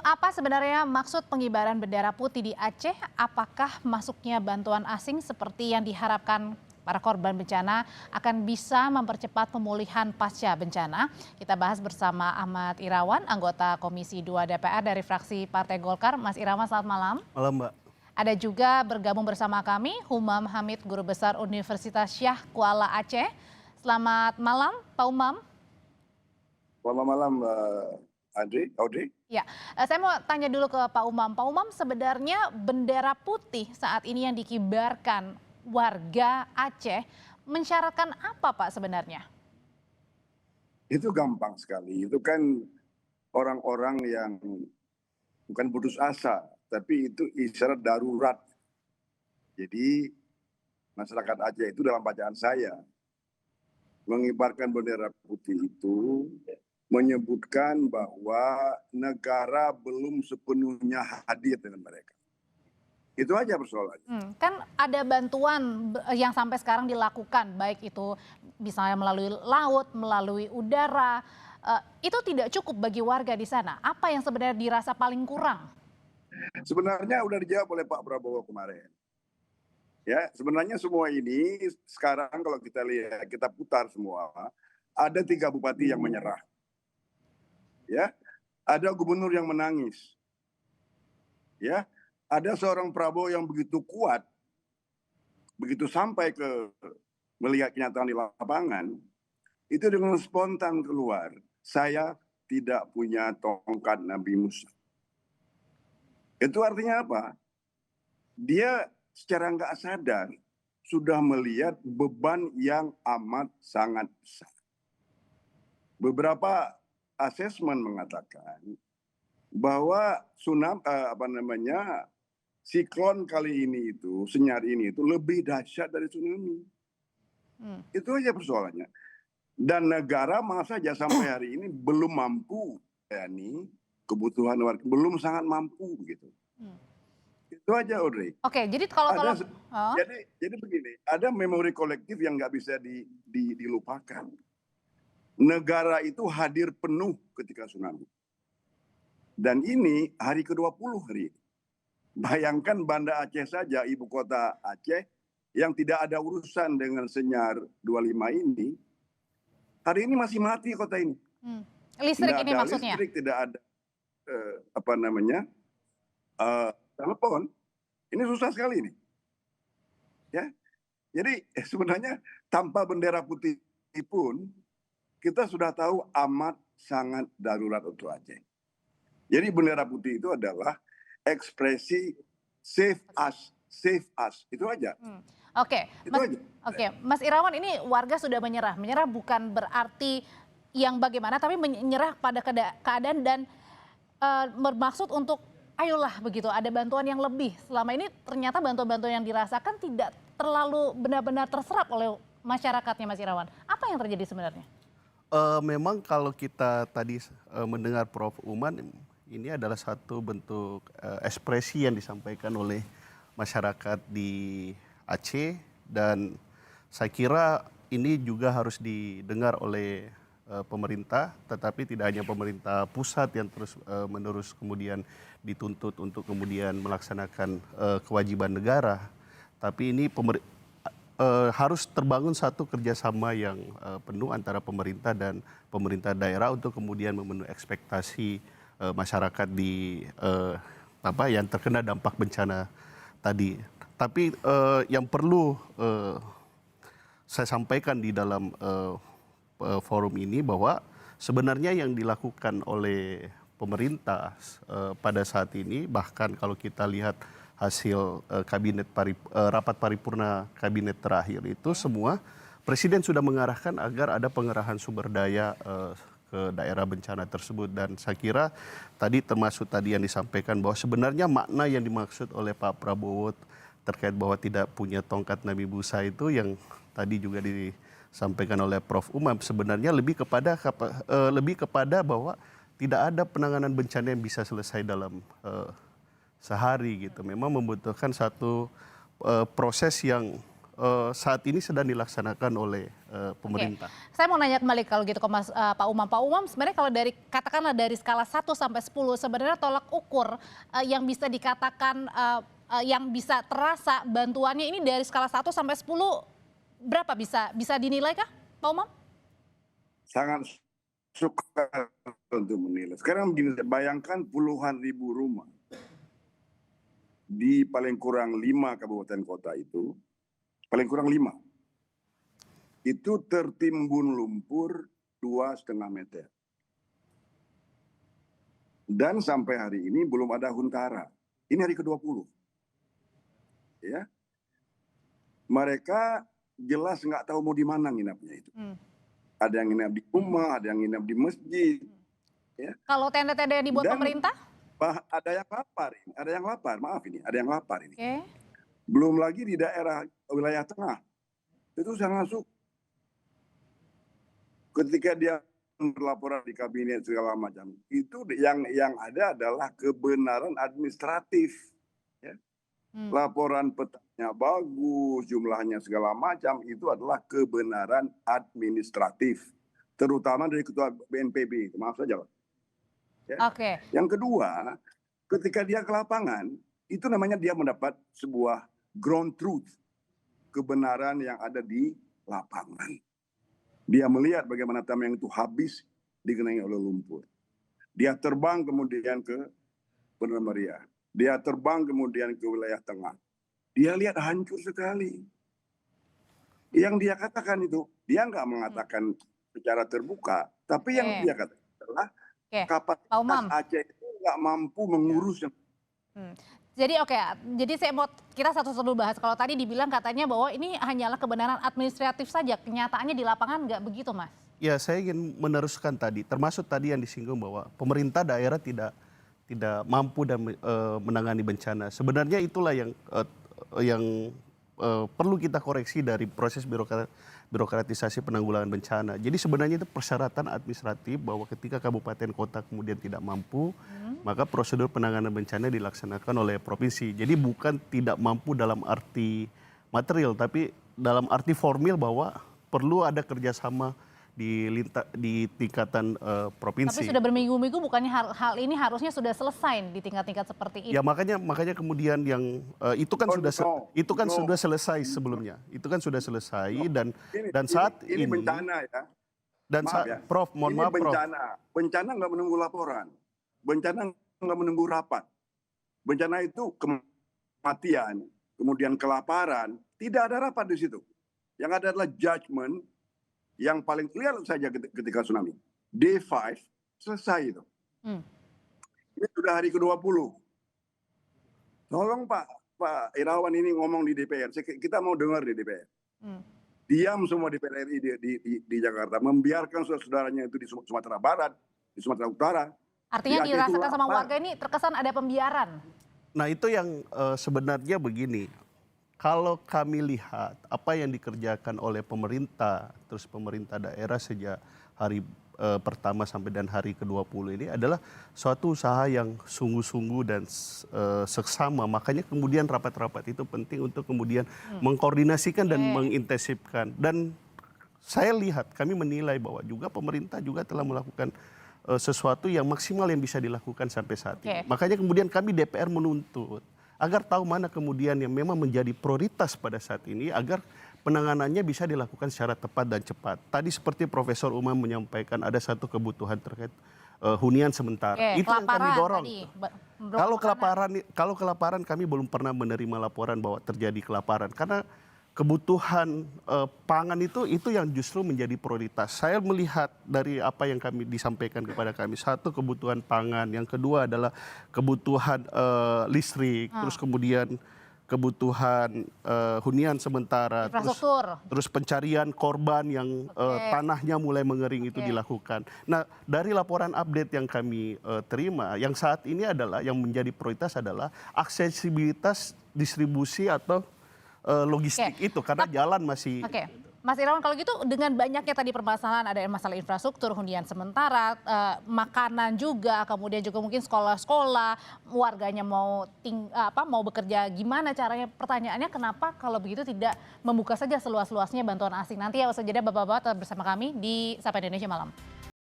Apa sebenarnya maksud pengibaran bendera putih di Aceh? Apakah masuknya bantuan asing seperti yang diharapkan para korban bencana akan bisa mempercepat pemulihan pasca bencana? Kita bahas bersama Ahmad Irawan, anggota Komisi 2 DPR dari fraksi Partai Golkar. Mas Irawan, selamat malam. Malam, Mbak. Ada juga bergabung bersama kami Humam Hamid, Guru Besar Universitas Syah Kuala Aceh. Selamat malam, Pak Umam. Selamat malam, Audrey. Ya, saya mau tanya dulu ke Pak Umam. Pak Umam, sebenarnya bendera putih saat ini yang dikibarkan warga Aceh mensyaratkan apa, Pak, sebenarnya? Itu gampang sekali. Itu kan orang-orang yang bukan putus asa, tapi itu isyarat darurat. Jadi masyarakat Aceh itu dalam bacaan saya mengibarkan bendera putih itu menyebutkan bahwa negara belum sepenuhnya hadir dengan mereka. Itu aja persoalannya. Kan ada bantuan yang sampai sekarang dilakukan, baik itu misalnya melalui laut, melalui udara. Itu tidak cukup bagi warga di sana. Apa yang sebenarnya dirasa paling kurang? Sebenarnya udah dijawab oleh Pak Prabowo kemarin. Ya, sebenarnya semua ini sekarang kalau kita lihat, kita putar semua, ada 3 bupati yang menyerah. Ya, ada gubernur yang menangis. Ya, ada seorang Prabowo yang begitu kuat, begitu sampai ke melihat kenyataan di lapangan, itu dengan spontan keluar, saya tidak punya tongkat Nabi Musa. Itu artinya apa? Dia secara nggak sadar sudah melihat beban yang amat sangat besar. Beberapa asesmen mengatakan bahwa siklon kali ini itu, Senyar ini itu lebih dahsyat dari tsunami. Itu aja persoalannya. Dan negara masa saja sampai hari ini belum mampu, kebutuhan warga belum sangat mampu begitu. Itu aja, Audrey. Oke, jadi kalau jadi begini, ada memori kolektif yang nggak bisa dilupakan. Negara itu hadir penuh ketika tsunami. Dan ini hari ke-20 hari ini. Bayangkan Banda Aceh saja, ibu kota Aceh, yang tidak ada urusan dengan Senyar 25 ini, hari ini masih mati kota ini. Listrik tidak ini ada maksudnya? Listrik, tidak ada telepon. Ini susah sekali ini. Ya, jadi sebenarnya tanpa bendera putih pun kita sudah tahu amat sangat darurat untuk Aceh. Jadi bendera putih itu adalah ekspresi save us, itu aja. Oke, Mas Irawan, ini warga sudah menyerah. Menyerah bukan berarti yang bagaimana, tapi menyerah pada keadaan dan bermaksud untuk ayolah begitu, ada bantuan yang lebih. Selama ini ternyata bantuan-bantuan yang dirasakan tidak terlalu benar-benar terserap oleh masyarakatnya, Mas Irawan. Apa yang terjadi sebenarnya? Memang kalau kita tadi mendengar Prof. Uman, ini adalah satu bentuk ekspresi yang disampaikan oleh masyarakat di Aceh, dan saya kira ini juga harus didengar oleh pemerintah, tetapi tidak hanya pemerintah pusat yang terus menerus kemudian dituntut untuk kemudian melaksanakan kewajiban negara, tapi ini harus terbangun satu kerjasama yang penuh antara pemerintah dan pemerintah daerah untuk kemudian memenuhi ekspektasi masyarakat di yang terkena dampak bencana tadi. Tapi yang perlu saya sampaikan di dalam forum ini bahwa sebenarnya yang dilakukan oleh pemerintah pada saat ini, bahkan kalau kita lihat hasil rapat paripurna kabinet terakhir itu, semua Presiden sudah mengarahkan agar ada pengerahan sumber daya ke daerah bencana tersebut. Dan saya kira tadi termasuk tadi yang disampaikan bahwa sebenarnya makna yang dimaksud oleh Pak Prabowo terkait bahwa tidak punya tongkat Nabi Musa itu yang tadi juga disampaikan oleh Prof. Umam, sebenarnya lebih kepada bahwa tidak ada penanganan bencana yang bisa selesai dalam sehari gitu. Memang membutuhkan satu proses yang saat ini sedang dilaksanakan oleh pemerintah. Saya mau nanya kembali kalau gitu ke Pak Umam. Pak Umam, sebenarnya kalau dari katakanlah dari skala 1 sampai 10 sebenarnya tolak ukur yang bisa dikatakan yang bisa terasa bantuannya ini dari skala 1 sampai 10 berapa bisa dinilai kah Pak Umam? Sangat suka untuk menilai. Sekarang begini, bayangkan puluhan ribu rumah di paling kurang 5 kabupaten kota itu, paling kurang 5, itu tertimbun lumpur 2,5 meter. Dan sampai hari ini belum ada huntara. Ini hari ke-20. Ya. Mereka jelas nggak tahu mau di mana nginapnya itu. Ada yang nginap di rumah, ada yang nginap di masjid. Ya. Kalau tenda-tenda yang dibuat pemerintah? Ada yang lapar, ada yang lapar. Maaf ini, ada yang lapar ini. Okay. Belum lagi di daerah wilayah tengah. Itu saya masuk. Ketika dia berlaporan di kabinet segala macam, itu yang ada adalah kebenaran administratif. Ya. Laporan petanya bagus, jumlahnya segala macam, itu adalah kebenaran administratif. Terutama dari ketua BNPB, maaf saja. Ya. Oke. Yang kedua, ketika dia ke lapangan, itu namanya dia mendapat sebuah ground truth, kebenaran yang ada di lapangan. Dia melihat bagaimana tameng itu habis digenangi oleh lumpur. Dia terbang kemudian ke Benar Meriah. Dia terbang kemudian ke wilayah tengah. Dia lihat hancur sekali. Yang dia katakan itu, dia nggak mengatakan secara terbuka, tapi yang dia katakan adalah kapasitas Aceh itu nggak mampu mengurus. Jadi jadi kita satu-satu bahas. Kalau tadi dibilang katanya bahwa ini hanyalah kebenaran administratif saja, kenyataannya di lapangan nggak begitu, Mas? Ya, saya ingin meneruskan tadi, termasuk tadi yang disinggung bahwa pemerintah daerah tidak mampu dan menangani bencana. Sebenarnya itulah yang perlu kita koreksi dari proses birokratisasi penanggulangan bencana. Jadi sebenarnya itu persyaratan administratif bahwa ketika kabupaten kota kemudian tidak mampu, maka prosedur penanganan bencana dilaksanakan oleh provinsi. Jadi bukan tidak mampu dalam arti material, tapi dalam arti formil bahwa perlu ada kerjasama di tingkatan provinsi. Tapi sudah berminggu-minggu, bukannya hal ini harusnya sudah selesai di tingkat-tingkat seperti ini? Ya makanya kemudian yang itu kan sudah selesai sebelumnya. Itu kan sudah selesai dan saat ini bencana ya. Dan maaf ya. Prof, mohon maaf Prof. Bencana nggak menunggu laporan. Bencana nggak menunggu rapat. Bencana itu kematian, kemudian kelaparan, tidak ada rapat di situ. Yang ada adalah judgment. Yang paling clear saja ketika tsunami. Day 5 selesai itu. Ini sudah hari ke-20. Tolong Pak Irawan ini ngomong di DPR. Kita mau dengar di DPR. Diam semua di DPR RI di Jakarta. Membiarkan saudara-saudaranya itu di Sumatera Barat, di Sumatera Utara. Artinya dirasakan sama warga ini terkesan ada pembiaran. Nah itu yang sebenarnya begini. Kalau kami lihat apa yang dikerjakan oleh pemerintah, terus pemerintah daerah sejak hari pertama sampai dan hari ke-20 ini adalah suatu usaha yang sungguh-sungguh dan seksama. Makanya kemudian rapat-rapat itu penting untuk kemudian mengkoordinasikan dan mengintensifkan. Dan saya lihat, kami menilai bahwa juga pemerintah juga telah melakukan sesuatu yang maksimal yang bisa dilakukan sampai saat ini. Makanya kemudian kami DPR menuntut agar tahu mana kemudian yang memang menjadi prioritas pada saat ini agar penanganannya bisa dilakukan secara tepat dan cepat. Tadi seperti Profesor Umam menyampaikan ada satu kebutuhan terkait hunian sementara. Itu yang kami dorong. Kalau kelaparan kami belum pernah menerima laporan bahwa terjadi kelaparan karena kebutuhan pangan itu yang justru menjadi prioritas. Saya melihat dari apa yang kami disampaikan kepada kami, satu kebutuhan pangan, yang kedua adalah kebutuhan listrik, terus kemudian kebutuhan hunian sementara, terus pencarian korban yang tanahnya mulai mengering itu dilakukan. Nah dari laporan update yang kami terima, yang saat ini adalah yang menjadi prioritas adalah aksesibilitas distribusi atau logistik itu karena jalan masih. Mas Irawan, kalau gitu dengan banyaknya tadi permasalahan, ada masalah infrastruktur, hunian sementara, makanan juga, kemudian juga mungkin sekolah-sekolah, warganya mau bekerja gimana caranya? Pertanyaannya kenapa kalau begitu tidak membuka saja seluas-luasnya bantuan asing? Nanti ya usai jeda Bapak-bapak tetap bersama kami di Sapa Indonesia Malam.